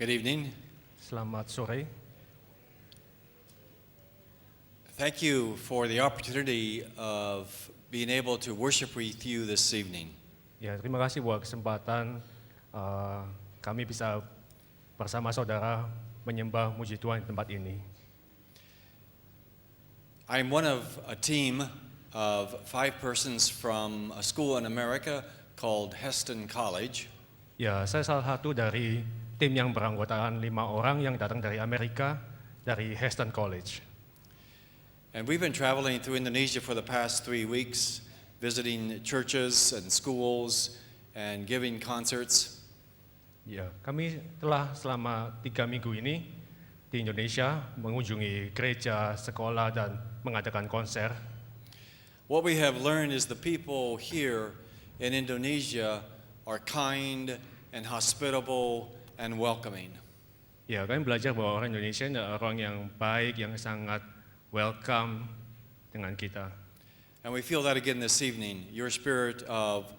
Good evening. Selamat sore. Thank you for the opportunity of being able to worship with you this evening. Ya, terima kasih buat kesempatan kami bisa bersama saudara menyembah muji Tuhan di tempat ini. I'm one of a team of 5 persons from a school in America called Heston College. Ya, saya salah satu dari tim yang beranggotakan 5 orang yang datang dari Amerika, dari Heston College. And we've been traveling through Indonesia for the past 3 weeks, visiting churches and schools and giving concerts. Ya, kami telah selama 3 minggu ini di Indonesia mengunjungi gereja, sekolah, dan mengadakan konser. What we have learned is the people here in Indonesia are kind and hospitable and welcoming. Ya, kami belajar bahwa orang Indonesia adalah orang yang baik, yang sangat welcome dengan kita. And we feel that again this evening, your spirit of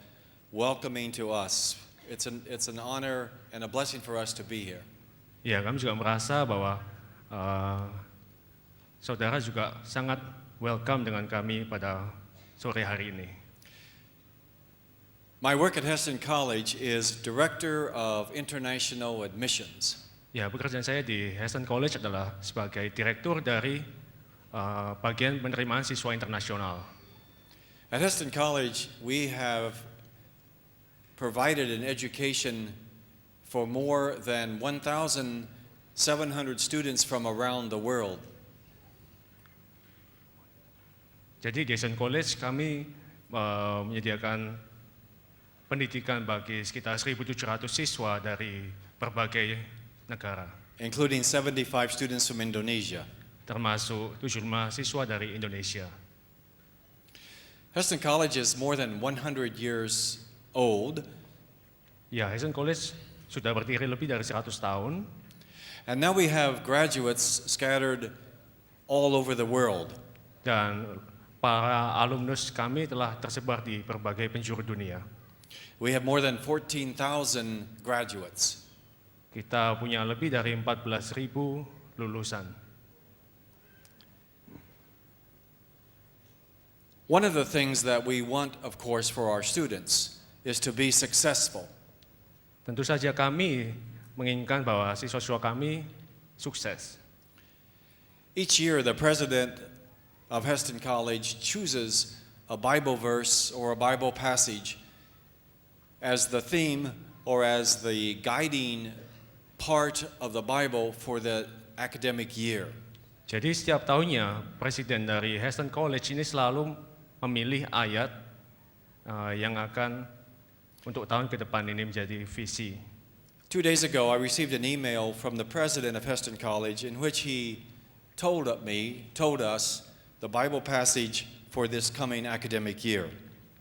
welcoming to us. It's an honor and a blessing for us to be here. Ya, kami juga merasa bahwa saudara juga sangat welcome dengan kami pada sore hari ini. My work at Heston College is Director of International Admissions. Ya, pekerjaan saya di Heston College adalah sebagai direktur dari bagian penerimaan siswa internasional. At Heston College, we have provided an education for more than 1,700 students from around the world. Jadi di Heston College kami menyediakan pendidikan bagi sekitar 1.700 siswa dari berbagai negara, Including 75 students from Indonesia. termasuk 75 siswa dari Indonesia. Heston College is more than 100 years old, Ya, Heston College sudah berdiri lebih dari 100 tahun. and now we have graduates scattered all over the world. Dan para alumnus kami telah tersebar di berbagai penjuru dunia. We have more than 14,000 graduates. Kita punya lebih dari 14.000 lulusan. One of the things that we want, of course, for our students is to be successful. Tentu saja kami menginginkan bahwa siswa-siswa kami sukses. Each year, the president of Heston College chooses a Bible verse or a Bible passage as the theme or as the guiding part of the Bible for the academic year. Jadi setiap tahunnya presiden dari Heston College ini selalu memilih ayat yang akan untuk tahun ke depan ini menjadi visi. 2 days ago, I received an email from the president of Heston College in which he told us the Bible passage for this coming academic year.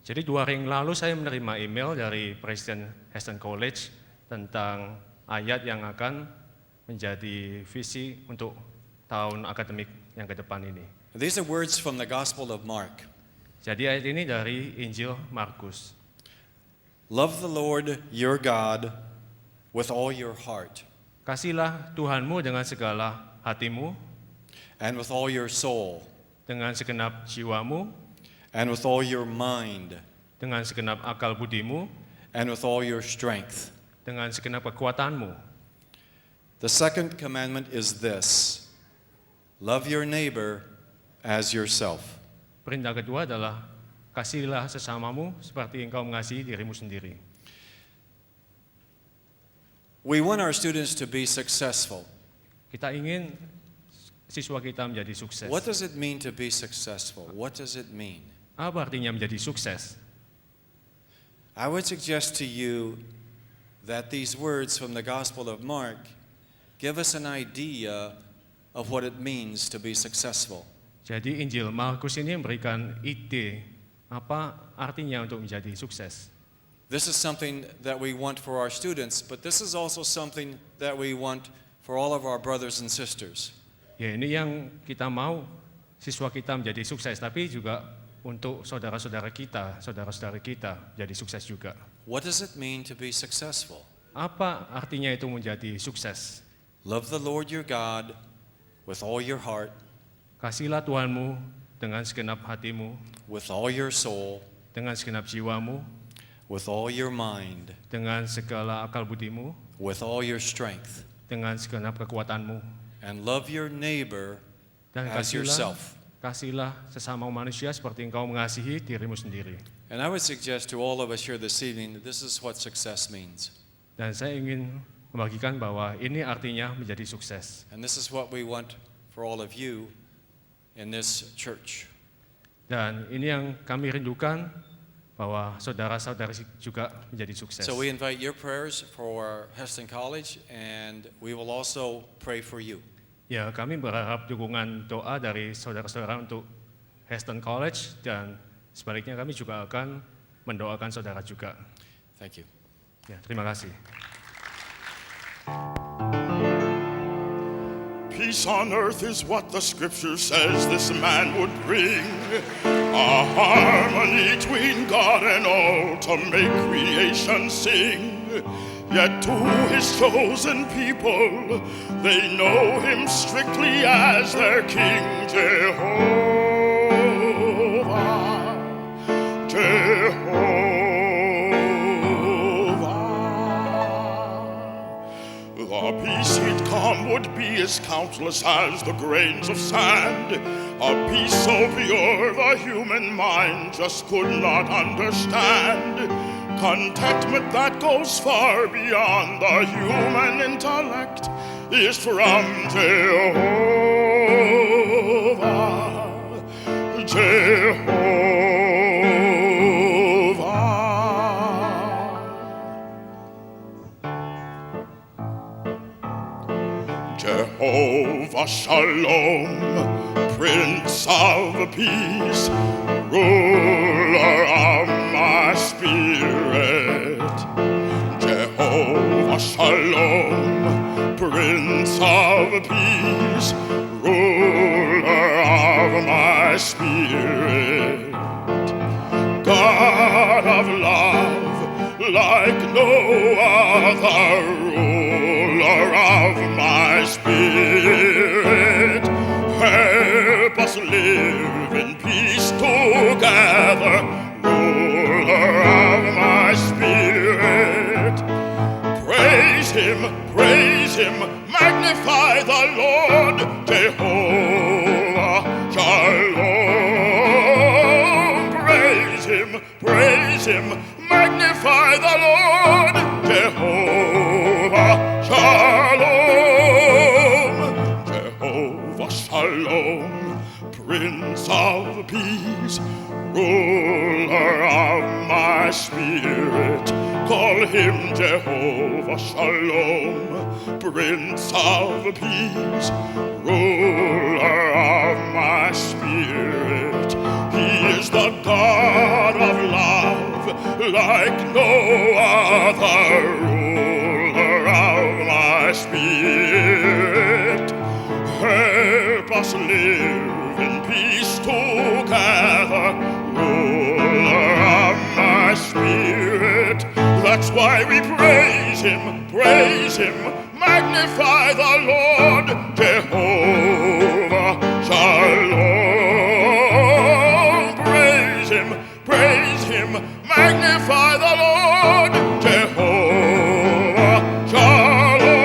Jadi 2 hari yang lalu saya menerima email dari Presiden Heston College tentang ayat yang akan menjadi visi untuk tahun akademik yang ke depan ini. These are words from the Gospel of Mark. Jadi ayat ini dari Injil Markus. Love the Lord your God with all your heart Kasihlah Tuhanmu dengan segala hatimu, and with all your soul dengan segenap jiwamu, and with all your mind dengan segenap akal budimu, and with all your strength. dengan segenap kekuatanmu. The second commandment is this: love your neighbor as yourself. Perintah kedua adalah kasihilah sesamamu seperti engkau mengasihi dirimu sendiri. We want our students to be successful. Kita ingin siswa kita menjadi sukses. What does it mean to be successful? What does it mean? Apa artinya menjadi sukses? I would suggest to you that these words from the Gospel of Mark give us an idea of what it means to be successful. Jadi Injil Markus ini memberikan ide apa artinya untuk menjadi sukses. This is something that we want for our students, but this is also something that we want for all of our brothers and sisters. Ya, ini yang kita mau siswa kita menjadi sukses, tapi juga untuk saudara-saudara kita jadi sukses juga. What does it mean to be successful? apa artinya itu menjadi sukses? Love the Lord your God with all your heart, Kasihilah Tuhanmu dengan segenap hatimu, with all your soul, dengan segenap jiwamu, with all your mind, dengan segala akal budimu, with all your strength, dengan segenap kekuatanmu. and love your neighbor Dan as yourself. kasihilah sesama manusia seperti engkau mengasihi dirimu sendiri. And I would suggest to all of us here this evening that this is what success means. Dan saya ingin membagikan bahwa ini artinya menjadi sukses. And this is what we want for all of you in this church. Dan ini yang kami rindukan, bahwa saudara-saudari juga menjadi sukses. So we invite your prayers for Heston College, and we will also pray for you. Ya, kami berharap dukungan doa dari saudara-saudara untuk Heston College, dan sebaliknya kami juga akan mendoakan saudara juga. Thank you. Ya, terima kasih. Peace on earth is what the scripture says this man would bring. A harmony between God and all to make creation sing. Yet to his chosen people, they know him strictly as their king. Jehovah, Jehovah. The peace he'd come would be as countless as the grains of sand. A peace so pure the human mind just could not understand. Contentment that goes far beyond the human intellect is from Jehovah, Jehovah. Jehovah Shalom, Prince of Peace, ruler of my spirit. Jehovah Shalom, Prince of Peace, ruler of my spirit. God of love, like no other, ruler of my spirit. Help us live in peace together, ruler of my spirit. Praise him, magnify the Lord, Jehovah Shalom. Praise him, magnify the Lord, Jehovah Shalom. Jehovah Shalom, Prince of Peace, ruler of my spirit. Call him Jehovah Shalom, Prince of Peace, ruler of my spirit. He is the God of love, like no other, ruler of my spirit. Help us live in peace together, ruler of my spirit. That's why we praise him, magnify the Lord, Jehovah Shalom. Praise him, magnify the Lord, Jehovah Shalom.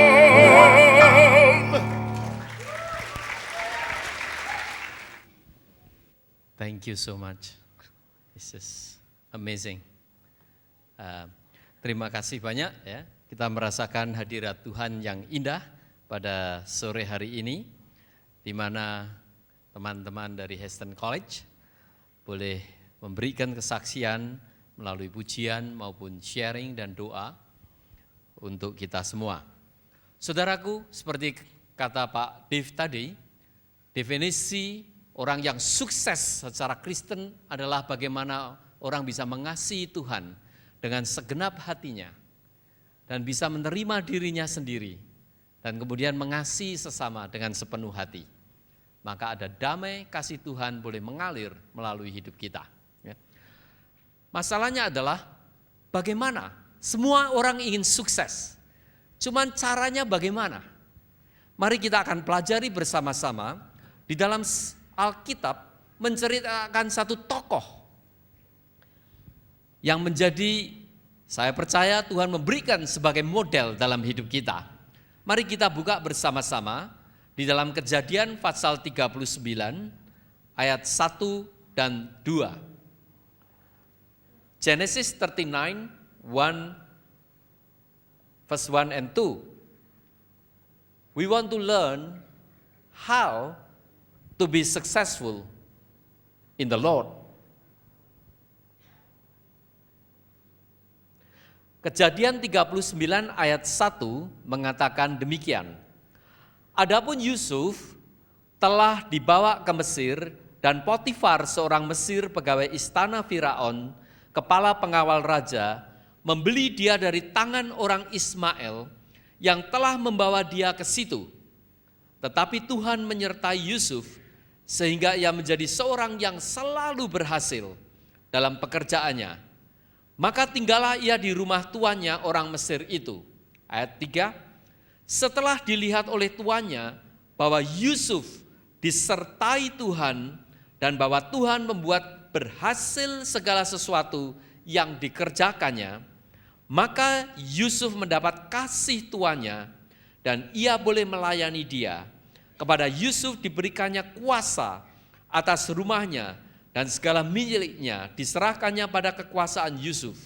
Thank you so much. This is amazing. Terima kasih banyak ya. Kita merasakan hadirat Tuhan yang indah pada sore hari ini, di mana teman-teman dari Heston College boleh memberikan kesaksian melalui pujian maupun sharing dan doa untuk kita semua. Saudaraku, seperti kata Pak Dave tadi, definisi orang yang sukses secara Kristen adalah bagaimana orang bisa mengasihi Tuhan dengan segenap hatinya dan bisa menerima dirinya sendiri dan kemudian mengasihi sesama dengan sepenuh hati. Maka ada damai kasih Tuhan boleh mengalir melalui hidup kita. Masalahnya adalah bagaimana semua orang ingin sukses, Cuman caranya bagaimana? Mari kita akan pelajari bersama-sama di dalam Alkitab menceritakan satu tokoh yang menjadi, saya percaya Tuhan memberikan sebagai model dalam hidup kita. Mari kita buka bersama-sama di dalam Kejadian pasal 39 ayat 1 dan 2. Genesis 39, 1 verse 1 and 2. We want to learn how to be successful in the Lord. Kejadian 39 ayat 1 mengatakan demikian. Adapun Yusuf telah dibawa ke Mesir dan Potifar seorang Mesir pegawai istana Firaun, kepala pengawal raja, membeli dia dari tangan orang Ismail yang telah membawa dia ke situ. Tetapi Tuhan menyertai Yusuf sehingga ia menjadi seorang yang selalu berhasil dalam pekerjaannya. Maka tinggallah ia di rumah tuannya orang Mesir itu. Ayat 3, setelah dilihat oleh tuannya bahwa Yusuf disertai Tuhan dan bahwa Tuhan membuat berhasil segala sesuatu yang dikerjakannya, maka Yusuf mendapat kasih tuannya dan ia boleh melayani dia. Kepada Yusuf diberikannya kuasa atas rumahnya dan segala miliknya diserahkannya pada kekuasaan Yusuf.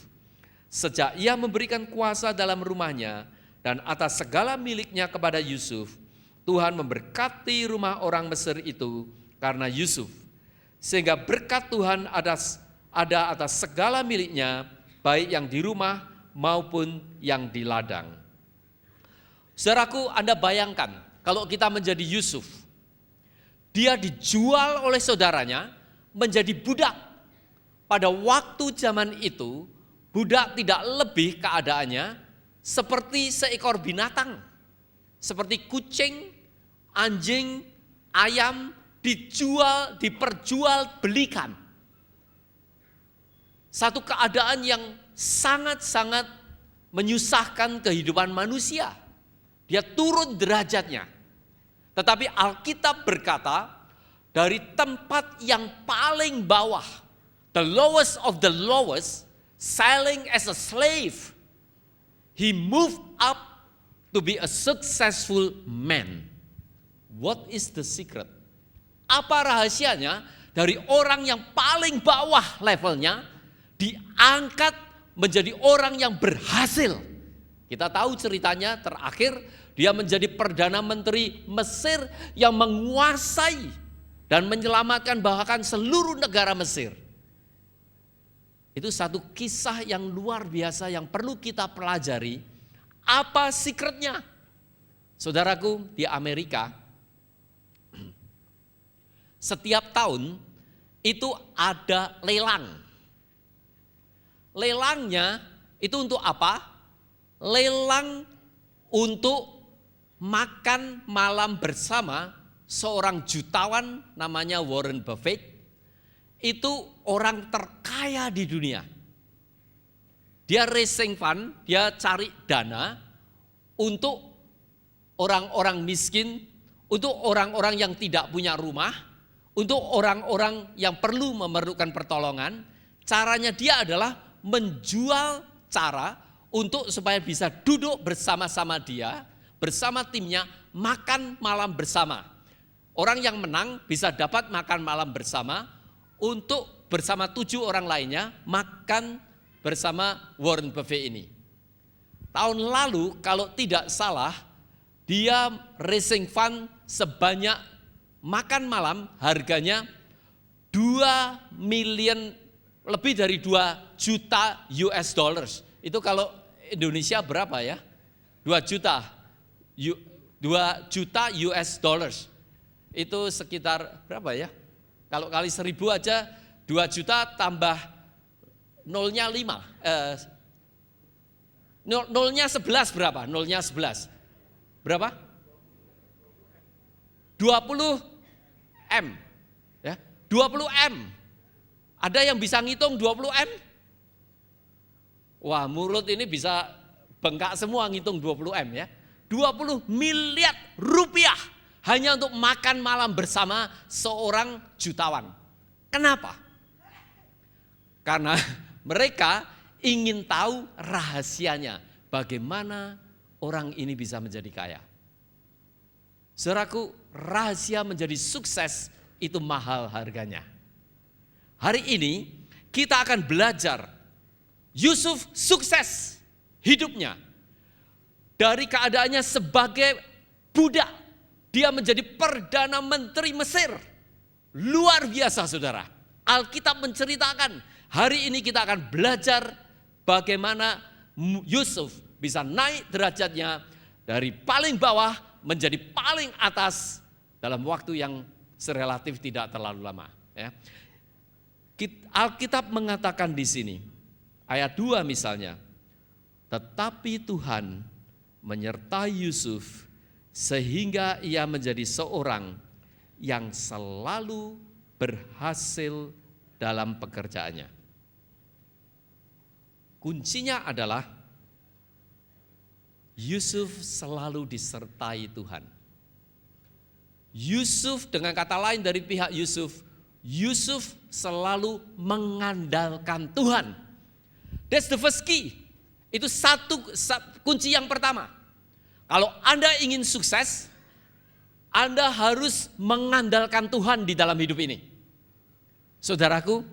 Sejak ia memberikan kuasa dalam rumahnya dan atas segala miliknya kepada Yusuf, Tuhan memberkati rumah orang Mesir itu karena Yusuf. Sehingga berkat Tuhan ada atas segala miliknya, baik yang di rumah maupun yang di ladang. Saudaraku, Anda bayangkan kalau kita menjadi Yusuf, dia dijual oleh saudaranya menjadi budak. Pada waktu zaman itu, budak tidak lebih keadaannya seperti seekor binatang, seperti kucing, anjing, ayam, diperjualbelikan. Satu keadaan yang sangat-sangat menyusahkan kehidupan manusia. Dia turun derajatnya. Tetapi Alkitab berkata, dari tempat yang paling bawah, the lowest of the lowest, selling as a slave, he moved up to be a successful man. What is the secret? Apa rahasianya dari orang yang paling bawah levelnya diangkat menjadi orang yang berhasil? Kita tahu ceritanya terakhir dia menjadi Perdana Menteri Mesir yang menguasai dan menyelamatkan bahkan seluruh negara Mesir. Itu satu kisah yang luar biasa yang perlu kita pelajari. Apa secretnya? Saudaraku, di Amerika setiap tahun itu ada lelang. Lelangnya itu untuk apa? Lelang untuk makan malam bersama seorang jutawan namanya Warren Buffett. Itu orang terkaya di dunia. Dia raising fund, dia cari dana untuk orang-orang miskin, untuk orang-orang yang tidak punya rumah, untuk orang-orang yang perlu memerlukan pertolongan. Caranya dia adalah menjual cara untuk supaya bisa duduk bersama-sama dia, bersama timnya, makan malam bersama. Orang yang menang bisa dapat makan malam bersama, untuk bersama 7 orang lainnya makan bersama Warren Buffett ini. Tahun lalu kalau tidak salah, dia raising fund sebanyak makan malam harganya 2 million, lebih dari 2 juta US dollars. Itu kalau Indonesia berapa ya? 2 juta US dollars. Itu sekitar berapa ya? Kalau kali 1000 aja 2 juta tambah nolnya 5. Nolnya 11 berapa? Nolnya 11. Berapa? 20 M. Ya, 20 M. Ada yang bisa ngitung 20 M? Wah, mulut ini bisa bengkak semua ngitung 20 M ya. 20 miliar rupiah hanya untuk makan malam bersama seorang jutawan. Kenapa? Karena mereka ingin tahu rahasianya, bagaimana orang ini bisa menjadi kaya. Saudaraku, rahasia menjadi sukses itu mahal harganya. Hari ini kita akan belajar Yusuf sukses hidupnya. Dari keadaannya sebagai budak, dia menjadi Perdana Menteri Mesir. Luar biasa saudara. Alkitab menceritakan, hari ini kita akan belajar bagaimana Yusuf bisa naik derajatnya dari paling bawah menjadi paling atas dalam waktu yang serelatif tidak terlalu lama. Ya. Alkitab mengatakan di sini, ayat 2 misalnya, tetapi Tuhan menyertai Yusuf sehingga ia menjadi seorang yang selalu berhasil dalam pekerjaannya. Kuncinya adalah Yusuf selalu disertai Tuhan. Yusuf, dengan kata lain dari pihak Yusuf selalu mengandalkan Tuhan. That's the first key. Itu kunci yang pertama. Kalau Anda ingin sukses, Anda harus mengandalkan Tuhan di dalam hidup ini. Saudaraku,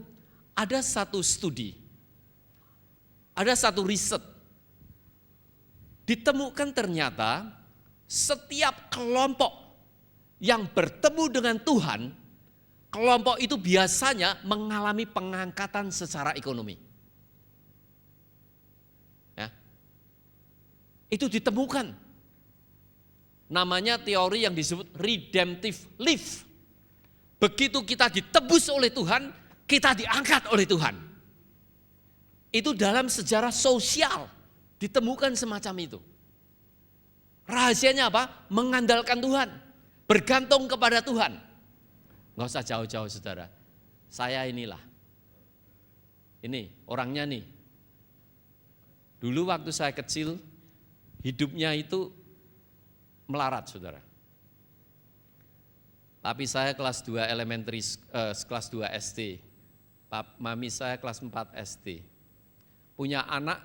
ada satu studi, ada satu riset. Ditemukan ternyata setiap kelompok yang bertemu dengan Tuhan, kelompok itu biasanya mengalami pengangkatan secara ekonomi. Ya. Itu ditemukan. Namanya teori yang disebut redemptive life. Begitu kita ditebus oleh Tuhan, kita diangkat oleh Tuhan. Itu dalam sejarah sosial ditemukan semacam itu. Rahasianya apa? Mengandalkan Tuhan, bergantung kepada Tuhan. Nggak usah jauh-jauh saudara. Saya inilah. Ini orangnya nih. Dulu waktu saya kecil, hidupnya itu melarat saudara. Tapi saya kelas 2 elementary, kelas 2 SD. Mami saya kelas 4 SD. Punya anak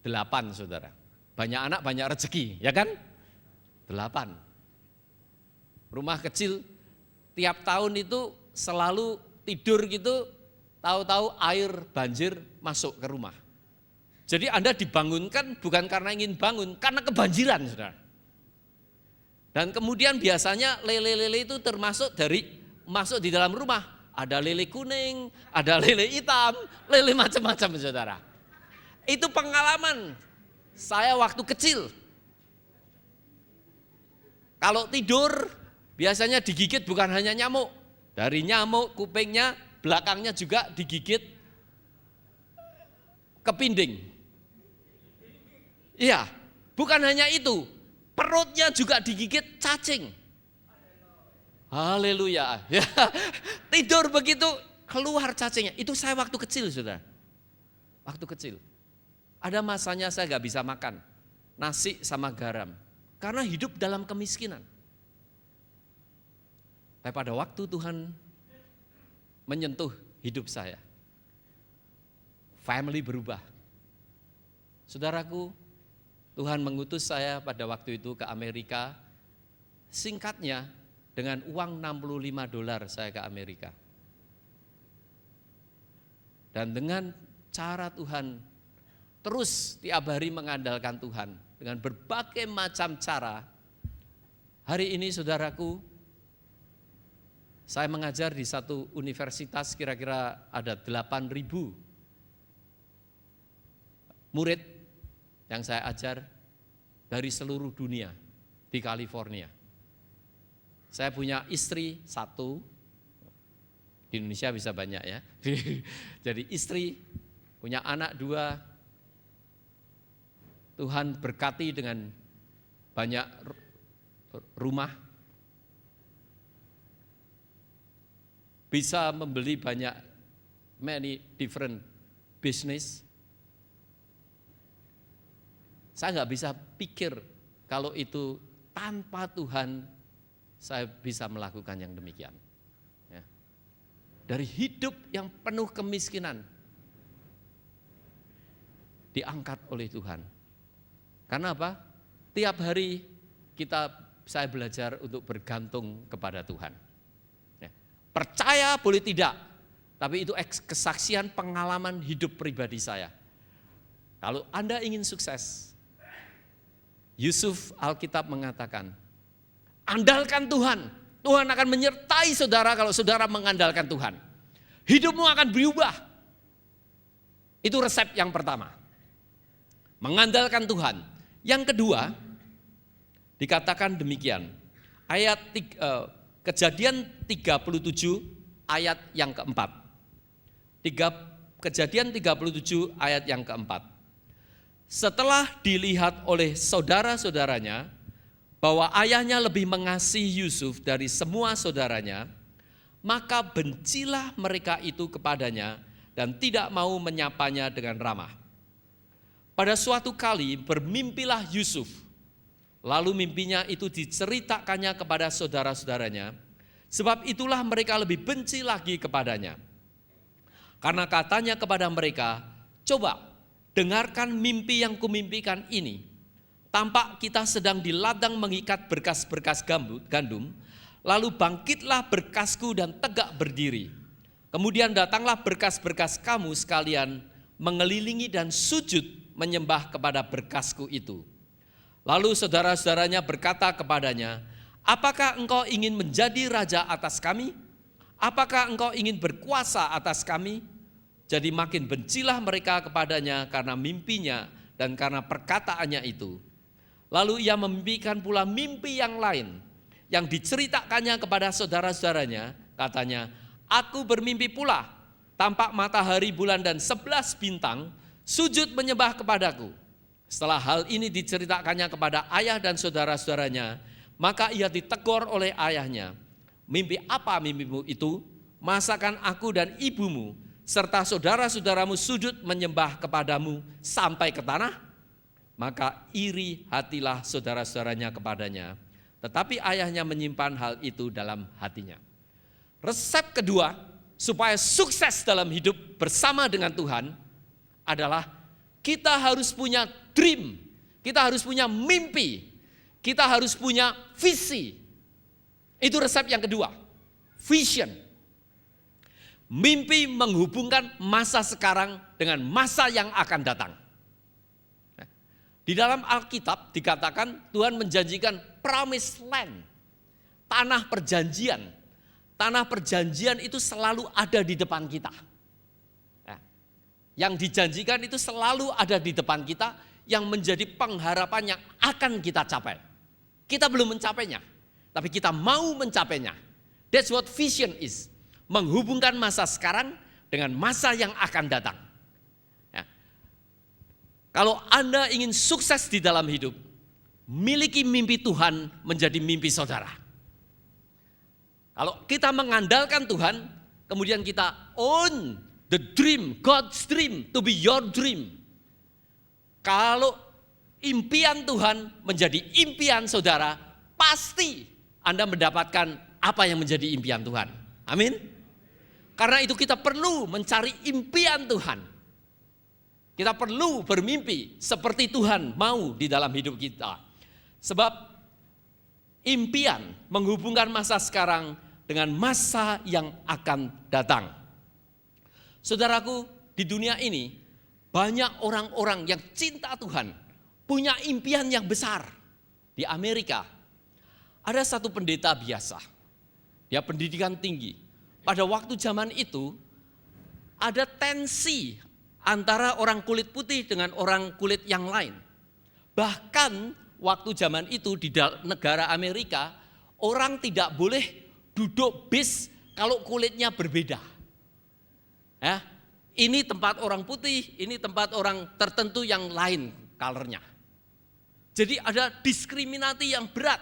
8 saudara. Banyak anak banyak rezeki, ya kan? 8. Rumah kecil, tiap tahun itu selalu tidur gitu, tahu-tahu air banjir masuk ke rumah. Jadi Anda dibangunkan bukan karena ingin bangun, karena kebanjiran saudara. Dan kemudian biasanya lele-lele itu termasuk masuk di dalam rumah. Ada lele kuning, ada lele hitam, lele macam-macam saudara. Itu pengalaman saya waktu kecil. Kalau tidur biasanya digigit bukan hanya nyamuk. Dari nyamuk kupingnya, belakangnya juga digigit kepinding. Iya, bukan hanya itu. Perutnya juga digigit cacing. Haleluya. Ya, tidur begitu keluar cacingnya. Itu saya waktu kecil saudara. Waktu kecil. Ada masanya saya gak bisa makan nasi sama garam. Karena hidup dalam kemiskinan. Tapi pada waktu Tuhan menyentuh hidup saya. Family berubah. Saudaraku, Tuhan mengutus saya pada waktu itu ke Amerika. Singkatnya, dengan uang $65 saya ke Amerika. Dan dengan cara Tuhan, terus tiap hari mengandalkan Tuhan. Dengan berbagai macam cara. Hari ini saudaraku, saya mengajar di satu universitas kira-kira ada 8.000 murid yang saya ajar dari seluruh dunia di California. Saya punya istri 1, di Indonesia bisa banyak ya. Jadi istri, punya anak 2, Tuhan berkati dengan banyak rumah, bisa membeli banyak many different business. Saya nggak bisa pikir kalau itu tanpa Tuhan saya bisa melakukan yang demikian. Ya. Dari hidup yang penuh kemiskinan diangkat oleh Tuhan. Karena apa? Tiap hari saya belajar untuk bergantung kepada Tuhan. Ya. Percaya boleh tidak, tapi itu kesaksian pengalaman hidup pribadi saya. Kalau Anda ingin sukses, Yusuf Alkitab mengatakan, andalkan Tuhan. Tuhan akan menyertai saudara kalau saudara mengandalkan Tuhan. Hidupmu akan berubah. Itu resep yang pertama. Mengandalkan Tuhan. Yang kedua, dikatakan demikian. Kejadian 37 ayat yang keempat. Kejadian 37 ayat yang keempat. Setelah dilihat oleh saudara-saudaranya bahwa ayahnya lebih mengasihi Yusuf dari semua saudaranya, maka bencilah mereka itu kepadanya dan tidak mau menyapanya dengan ramah. Pada suatu kali bermimpilah Yusuf, lalu mimpinya itu diceritakannya kepada saudara-saudaranya, sebab itulah mereka lebih benci lagi kepadanya. Karena katanya kepada mereka, coba dengarkan mimpi yang kumimpikan ini. Tampak kita sedang di ladang mengikat berkas-berkas gandum, lalu bangkitlah berkasku dan tegak berdiri. Kemudian datanglah berkas-berkas kamu sekalian mengelilingi dan sujud menyembah kepada berkasku itu. Lalu saudara-saudaranya berkata kepadanya, apakah engkau ingin menjadi raja atas kami? Apakah engkau ingin berkuasa atas kami? Jadi makin bencilah mereka kepadanya karena mimpinya dan karena perkataannya itu. Lalu ia memimpikan pula mimpi yang lain yang diceritakannya kepada saudara-saudaranya. Katanya, aku bermimpi pula, tampak matahari, bulan dan 11 bintang sujud menyembah kepadaku. Setelah hal ini diceritakannya kepada ayah dan saudara-saudaranya, maka ia ditegur oleh ayahnya. Mimpi apa mimpimu itu? Masakan aku dan ibumu serta saudara-saudaramu sujud menyembah kepadamu sampai ke tanah? Maka iri hatilah saudara-saudaranya kepadanya. Tetapi ayahnya menyimpan hal itu dalam hatinya. Resep kedua supaya sukses dalam hidup bersama dengan Tuhan adalah kita harus punya dream, kita harus punya mimpi, kita harus punya visi. Itu resep yang kedua, vision. Mimpi menghubungkan masa sekarang dengan masa yang akan datang. Di dalam Alkitab dikatakan Tuhan menjanjikan promised land, tanah perjanjian. Tanah perjanjian itu selalu ada di depan kita. Yang dijanjikan itu selalu ada di depan kita, yang menjadi pengharapan yang akan kita capai. Kita belum mencapainya, tapi kita mau mencapainya. That's what vision is. Menghubungkan masa sekarang dengan masa yang akan datang. Ya. Kalau Anda ingin sukses di dalam hidup, miliki mimpi Tuhan menjadi mimpi saudara. Kalau kita mengandalkan Tuhan, kemudian kita own the dream, God's dream to be your dream. Kalau impian Tuhan menjadi impian saudara, pasti Anda mendapatkan apa yang menjadi impian Tuhan. Amin. Karena itu kita perlu mencari impian Tuhan. Kita perlu bermimpi seperti Tuhan mau di dalam hidup kita. Sebab impian menghubungkan masa sekarang dengan masa yang akan datang. Saudaraku, di dunia ini banyak orang-orang yang cinta Tuhan, punya impian yang besar. Di Amerika ada satu pendeta biasa, dia pendidikan tinggi. Pada waktu zaman itu ada tensi antara orang kulit putih dengan orang kulit yang lain. Bahkan waktu zaman itu di negara Amerika, orang tidak boleh duduk bis kalau kulitnya berbeda. Ya, ini tempat orang putih, ini tempat orang tertentu yang lain colornya. Jadi ada diskriminasi yang berat.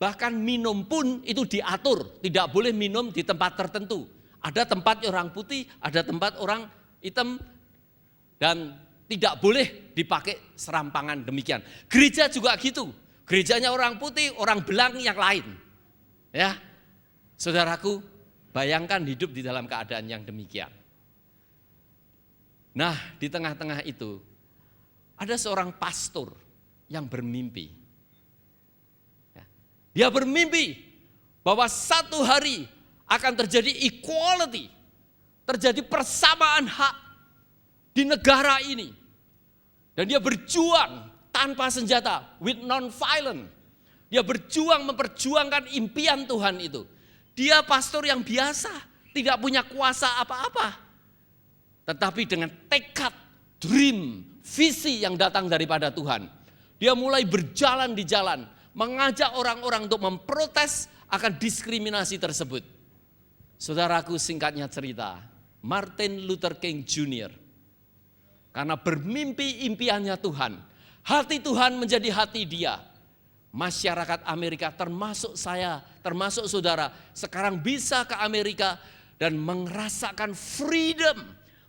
Bahkan minum pun itu diatur, tidak boleh minum di tempat tertentu. Ada tempat orang putih, ada tempat orang hitam, dan tidak boleh dipakai serampangan demikian. Gereja juga gitu. Gerejanya orang putih, orang belang yang lain. Ya, saudaraku, bayangkan hidup di dalam keadaan yang demikian. Nah, di tengah-tengah itu ada seorang pastor yang bermimpi. Ya, dia bermimpi bahwa satu hari akan terjadi equality, terjadi persamaan hak di negara ini. Dan dia berjuang tanpa senjata, with non-violent. Dia berjuang memperjuangkan impian Tuhan itu. Dia pastor yang biasa, tidak punya kuasa apa-apa. Tetapi dengan tekad, dream, visi yang datang daripada Tuhan. Dia mulai berjalan di jalan, mengajak orang-orang untuk memprotes akan diskriminasi tersebut. Saudaraku, singkatnya cerita, Martin Luther King Jr. karena bermimpi impiannya Tuhan, hati Tuhan menjadi hati dia. Masyarakat Amerika termasuk saya, termasuk saudara, sekarang bisa ke Amerika dan merasakan freedom,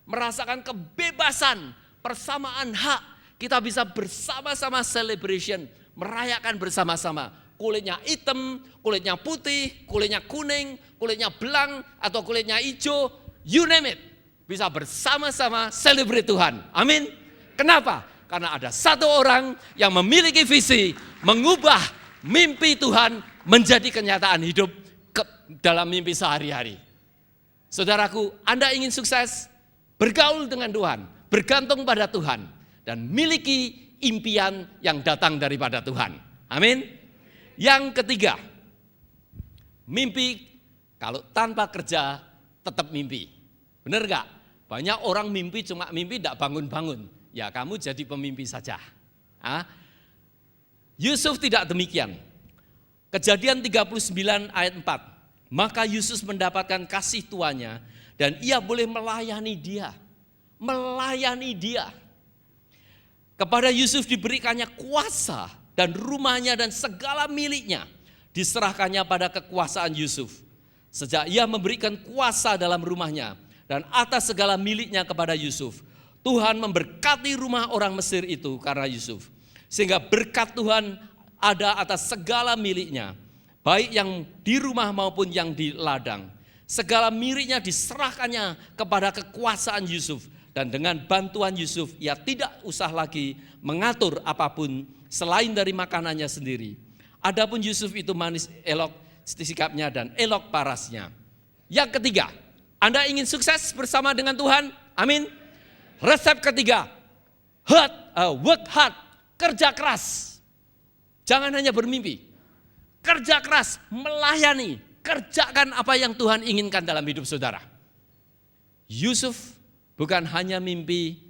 merasakan kebebasan, persamaan hak. Kita bisa bersama-sama celebration, merayakan bersama-sama. Kulitnya hitam, kulitnya putih, kulitnya kuning, kulitnya belang, atau kulitnya hijau, you name it. Bisa bersama-sama celebrate Tuhan. Amin. Kenapa? Karena ada satu orang yang memiliki visi, mengubah mimpi Tuhan menjadi kenyataan hidup dalam mimpi sehari-hari. Saudaraku, Anda ingin sukses? Bergaul dengan Tuhan, bergantung pada Tuhan, dan miliki impian yang datang daripada Tuhan. Amin. Yang ketiga, mimpi kalau tanpa kerja tetap mimpi. Benar gak? Banyak orang mimpi cuma mimpi tidak bangun-bangun. Ya kamu jadi pemimpi saja. Yusuf tidak demikian. Kejadian 39 ayat 4. Maka Yusuf mendapatkan kasih tuannya dan ia boleh melayani dia. Melayani dia. Kepada Yusuf diberikannya kuasa dan rumahnya dan segala miliknya diserahkannya pada kekuasaan Yusuf. Sejak ia memberikan kuasa dalam rumahnya dan atas segala miliknya kepada Yusuf, Tuhan memberkati rumah orang Mesir itu karena Yusuf. Sehingga berkat Tuhan ada atas segala miliknya, baik yang di rumah maupun yang di ladang. Segala miliknya diserahkannya kepada kekuasaan Yusuf. Dan dengan bantuan Yusuf, ia tidak usah lagi mengatur apapun selain dari makanannya sendiri. Adapun Yusuf itu manis elok sikapnya dan elok parasnya. Yang ketiga, Anda ingin sukses bersama dengan Tuhan? Amin. Resep ketiga, work hard, kerja keras. Jangan hanya bermimpi, kerja keras, melayani, kerjakan apa yang Tuhan inginkan dalam hidup saudara. Yusuf bukan hanya mimpi,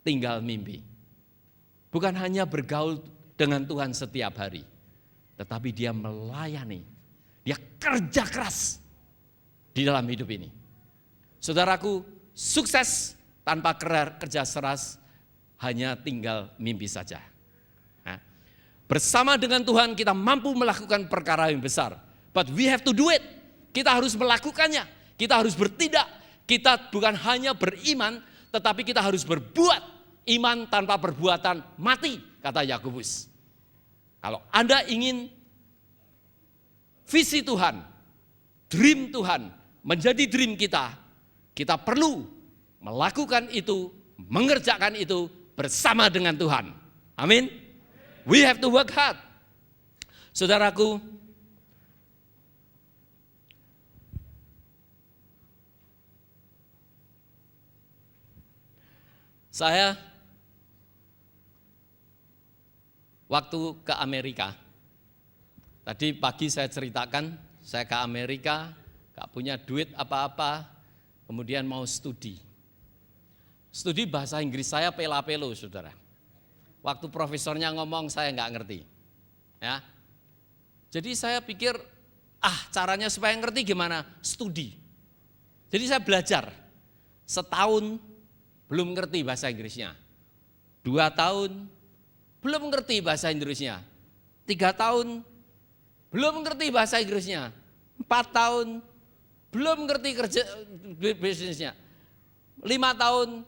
tinggal mimpi. Bukan hanya bergaul dengan Tuhan setiap hari, tetapi dia melayani, dia kerja keras di dalam hidup ini. Saudaraku, sukses tanpa kerja keras hanya tinggal mimpi saja. Bersama dengan Tuhan kita mampu melakukan perkara yang besar. But we have to do it. Kita harus melakukannya. Kita harus bertindak. Kita bukan hanya beriman, tetapi kita harus berbuat. Iman tanpa perbuatan mati, kata Yakobus. Kalau Anda ingin visi Tuhan, dream Tuhan, menjadi dream kita, kita perlu melakukan itu, mengerjakan itu bersama dengan Tuhan. Amin. We have to work hard. Saudaraku, saya waktu ke Amerika, tadi pagi saya ceritakan, saya ke Amerika, gak punya duit apa-apa, kemudian mau studi. Studi bahasa Inggris saya pela-pelo, saudara. Waktu profesornya ngomong saya gak ngerti. Ya. Jadi saya pikir, caranya supaya ngerti gimana? Studi. Jadi saya belajar, setahun belum ngerti bahasa Inggrisnya. 2 tahun, belum ngerti bahasa Inggrisnya. 3 tahun, belum ngerti bahasa Inggrisnya. 4 tahun, belum ngerti kerja bisnisnya. 5 tahun,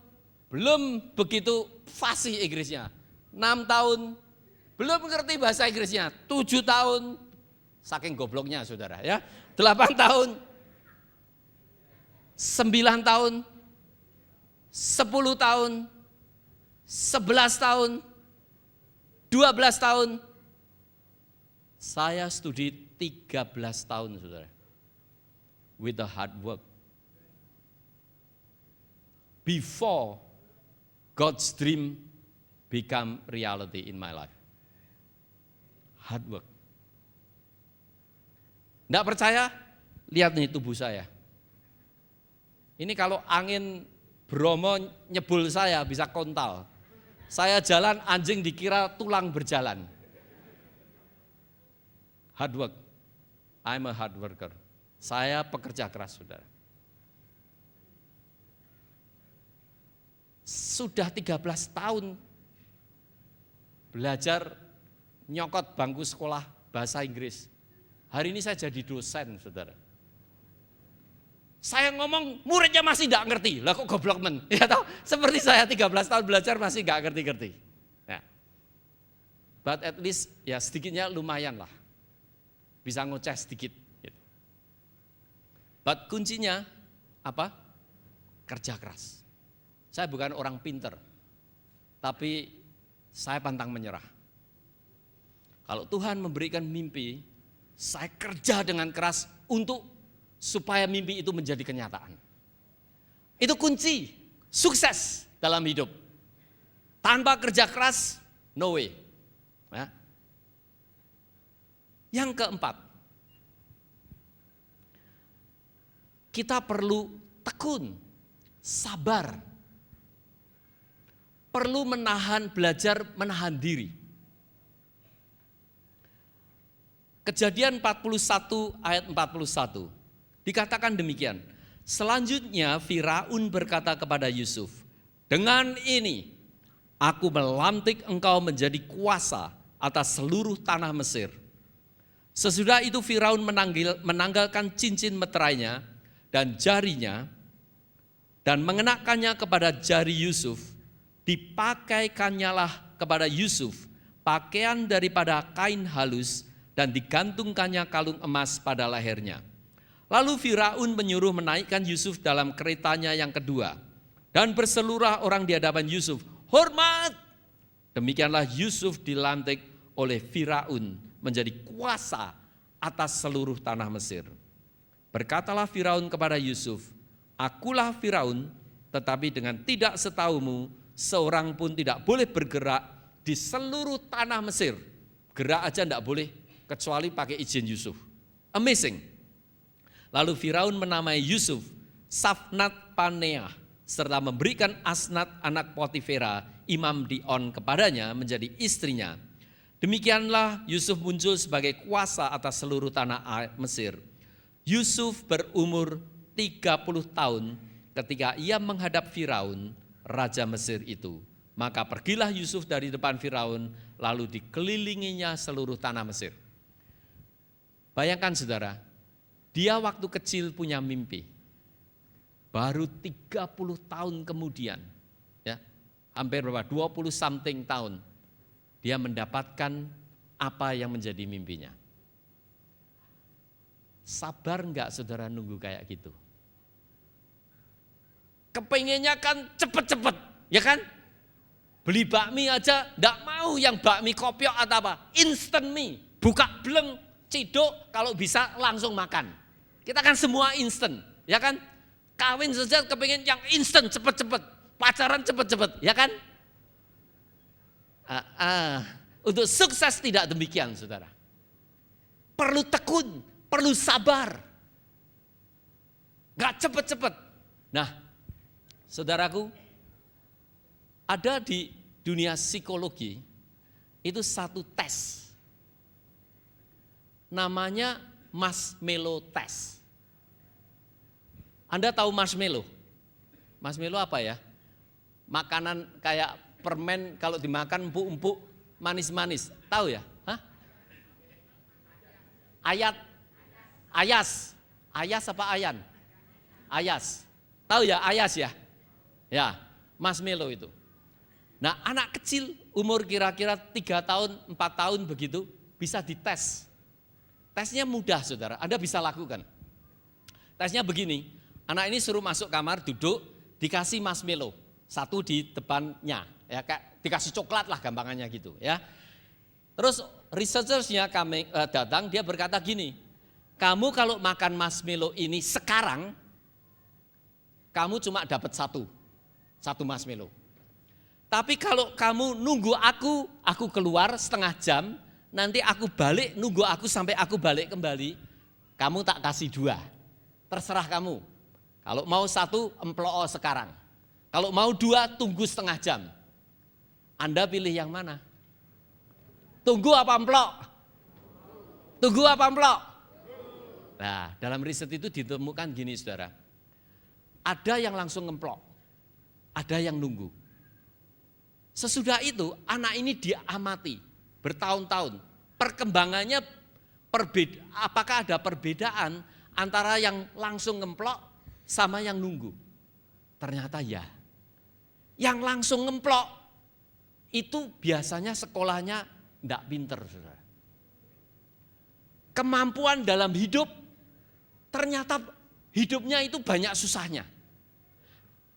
belum begitu fasih Inggrisnya. 6 tahun, belum ngerti bahasa Inggrisnya. 7 tahun, saking gobloknya saudara ya. 8 tahun, 9 tahun, 10 tahun, 11 tahun, 12 tahun. Saya studi 13 tahun saudara. With the hard work. Before God's dream become reality in my life. Hard work. Nggak percaya? Lihat nih tubuh saya. Ini kalau angin Bromo nyebul saya bisa kontal. Saya jalan anjing dikira tulang berjalan. Hard work. I'm a hard worker. Saya pekerja keras saudara. Sudah 13 tahun belajar nyokot bangku sekolah bahasa Inggris. Hari ini saya jadi dosen, saudara. Saya ngomong muridnya masih enggak ngerti. Lah kok goblok men? Ya tahu, seperti saya 13 tahun belajar masih enggak ngerti-ngerti. Ya. But at least ya sedikitnya lumayan lah. Bisa ngoceh sedikit. Gitu. But kuncinya apa? Kerja keras. Saya bukan orang pinter, tapi saya pantang menyerah. Kalau Tuhan memberikan mimpi, saya kerja dengan keras untuk supaya mimpi itu menjadi kenyataan. Itu kunci sukses dalam hidup. Tanpa kerja keras, no way. Ya. Yang keempat, kita perlu tekun, sabar. Perlu belajar menahan diri. Kejadian 41 ayat 41 dikatakan demikian. Selanjutnya Firaun berkata kepada Yusuf, dengan ini aku melantik engkau menjadi kuasa atas seluruh tanah Mesir. Sesudah itu Firaun menanggalkan cincin meterainya dan jarinya dan mengenakannya kepada jari Yusuf. Dipakai-kanyalah kepada Yusuf pakaian daripada kain halus dan digantungkannya kalung emas pada lehernya. Lalu Firaun menyuruh menaikkan Yusuf dalam keretanya yang kedua dan berseluruh orang di hadapan Yusuf, hormat! Demikianlah Yusuf dilantik oleh Firaun menjadi kuasa atas seluruh tanah Mesir. Berkatalah Firaun kepada Yusuf, akulah Firaun, tetapi dengan tidak setahumu seorang pun tidak boleh bergerak di seluruh tanah Mesir. Gerak aja tidak boleh kecuali pakai izin Yusuf. Amazing. Lalu Firaun menamai Yusuf Safnat Paneah serta memberikan Asnat anak Potifera imam di On kepadanya menjadi istrinya. Demikianlah Yusuf muncul sebagai kuasa atas seluruh tanah Mesir. Yusuf berumur 30 tahun ketika ia menghadap Firaun, raja Mesir itu. Maka pergilah Yusuf dari depan Firaun, lalu dikelilinginya seluruh tanah Mesir. Bayangkan saudara, dia waktu kecil punya mimpi. Baru 30 tahun kemudian, ya, hampir berapa? 20 something tahun, dia mendapatkan apa yang menjadi mimpinya. Sabar enggak saudara nunggu kayak gitu? Kepengennya kan cepet-cepet, ya kan? Beli bakmi aja enggak mau yang bakmi kopiok atau apa, instant mie, buka bleng, ciduk, kalau bisa langsung makan. Kita kan semua instant, ya kan? Kawin saja kepengen yang instant, cepet-cepet, pacaran cepet-cepet, ya kan? Untuk sukses tidak demikian, saudara. Perlu tekun, perlu sabar. Gak cepet-cepet. Nah, saudaraku, ada di dunia psikologi itu satu tes. Namanya marshmallow test. Anda tahu marshmallow? Marshmallow apa ya? Makanan kayak permen kalau dimakan empuk-empuk, manis-manis. Tahu ya? Hah? Ayas. Ayas apa ayan? Ayas. Tahu ya ayas ya? Ya. marshmallow itu. Nah, anak kecil umur kira-kira 3 tahun, 4 tahun begitu bisa dites. Tesnya mudah, saudara, Anda bisa lakukan. Tesnya begini, anak ini suruh masuk kamar, duduk, dikasih marshmallow, satu di depannya, ya kayak dikasih coklat lah gampangannya gitu ya. Terus researchersnya datang, dia berkata gini, kamu kalau makan marshmallow ini sekarang, kamu cuma dapat satu marshmallow. Tapi kalau kamu nunggu aku keluar setengah jam, nanti aku balik, nunggu aku sampai aku balik kembali, kamu tak kasih 2. Terserah kamu. Kalau mau 1, emploo sekarang. Kalau mau 2, tunggu setengah jam. Anda pilih yang mana? Tunggu apa emplok? Tunggu apa emplok? Nah, dalam riset itu ditemukan gini, saudara. Ada yang langsung ngemplok, ada yang nunggu. Sesudah itu, anak ini diamati bertahun-tahun. Perkembangannya apakah ada perbedaan antara yang langsung ngemplok sama yang nunggu? Ternyata ya. Yang langsung ngemplok itu biasanya sekolahnya enggak pinter, saudara. Kemampuan dalam hidup, ternyata hidupnya itu banyak susahnya.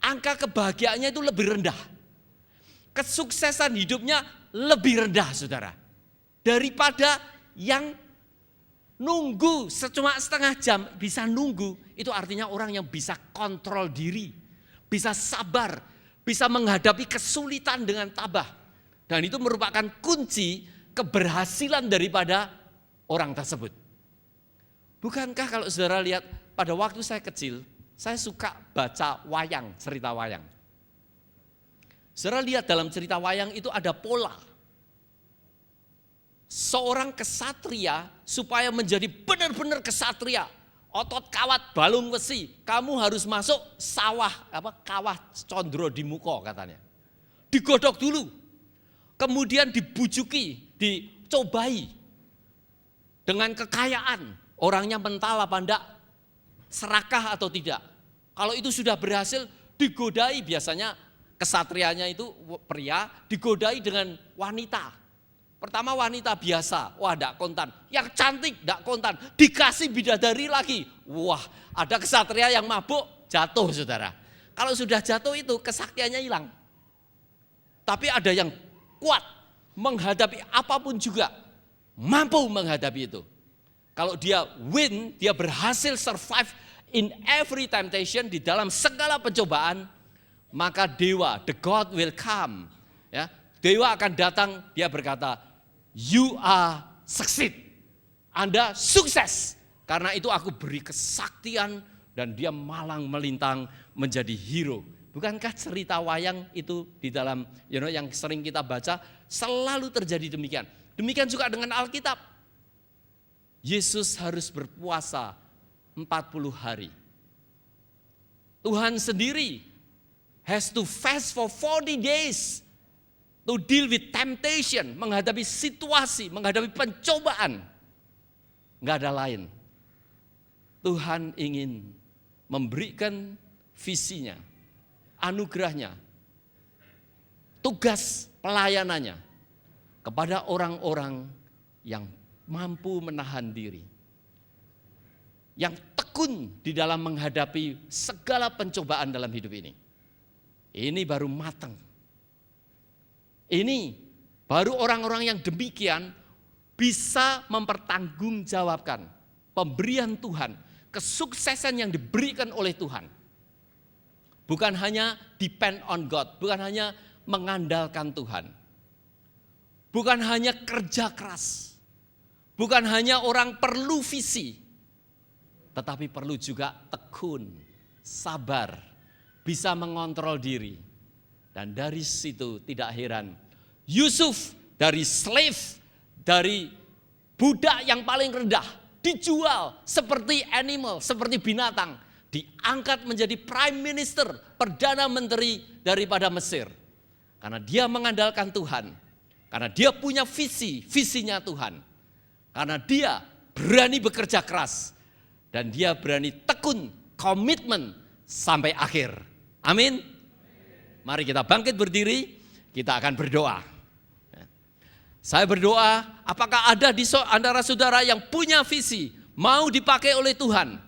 Angka kebahagiaannya itu lebih rendah. Kesuksesan hidupnya lebih rendah, saudara. Daripada yang nunggu cuma setengah jam, bisa nunggu. Itu artinya orang yang bisa kontrol diri, bisa sabar, bisa menghadapi kesulitan dengan tabah. Dan itu merupakan kunci keberhasilan daripada orang tersebut. Bukankah kalau saudara lihat pada waktu saya kecil, saya suka baca wayang, cerita wayang. Saudara lihat dalam cerita wayang itu ada pola. Seorang kesatria supaya menjadi benar-benar kesatria, otot kawat balung besi, kamu harus masuk kawah condro di muko katanya. Digodok dulu, kemudian dibujuki, dicobai dengan kekayaan, orangnya mental apa enggak, serakah atau tidak. Kalau itu sudah berhasil, digodai, biasanya kesatrianya itu pria, digodai dengan wanita. Pertama wanita biasa, wah enggak kontan. Yang cantik enggak kontan, dikasih bidadari lagi. Wah, ada kesatria yang mabuk, jatuh, saudara. Kalau sudah jatuh itu kesaktiannya hilang. Tapi ada yang kuat, menghadapi apapun juga, mampu menghadapi itu. Kalau dia win, dia berhasil survive in every temptation, di dalam segala pencobaan, maka dewa, the God will come. Ya, dewa akan datang, dia berkata, you are succeed. Anda sukses. Karena itu aku beri kesaktian dan dia malang melintang menjadi hero. Bukankah cerita wayang itu di dalam yang sering kita baca selalu terjadi demikian. Demikian juga dengan Alkitab. Yesus harus berpuasa 40 hari. Tuhan sendiri has to fast for 40 days to deal with temptation, menghadapi situasi, menghadapi pencobaan. Enggak ada lain. Tuhan ingin memberikan visinya, anugerahnya, tugas pelayanannya kepada orang-orang yang mampu menahan diri, yang tekun di dalam menghadapi segala pencobaan dalam hidup ini. Ini baru matang. Ini baru orang-orang yang demikian bisa mempertanggungjawabkan pemberian Tuhan, kesuksesan yang diberikan oleh Tuhan. Bukan hanya depend on God, bukan hanya mengandalkan Tuhan. Bukan hanya kerja keras. Bukan hanya orang perlu visi, tetapi perlu juga tekun, sabar, bisa mengontrol diri. Dan dari situ tidak heran, Yusuf dari slave, dari budak yang paling rendah, dijual seperti animal, seperti binatang, diangkat menjadi prime minister, perdana menteri daripada Mesir. Karena dia mengandalkan Tuhan, karena dia punya visinya Tuhan. Karena dia berani bekerja keras dan dia berani tekun, komitmen sampai akhir. Amin. Mari kita bangkit berdiri, kita akan berdoa. Saya berdoa, apakah ada di antara saudara yang punya visi, mau dipakai oleh Tuhan?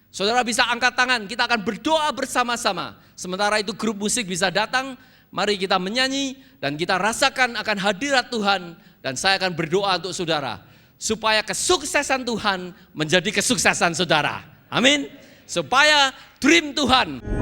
Saudara bisa angkat tangan, kita akan berdoa bersama-sama. Sementara itu grup musik bisa datang, mari kita menyanyi dan kita rasakan akan hadirat Tuhan. Dan saya akan berdoa untuk saudara, supaya kesuksesan Tuhan menjadi kesuksesan saudara. Amin. Supaya dream Tuhan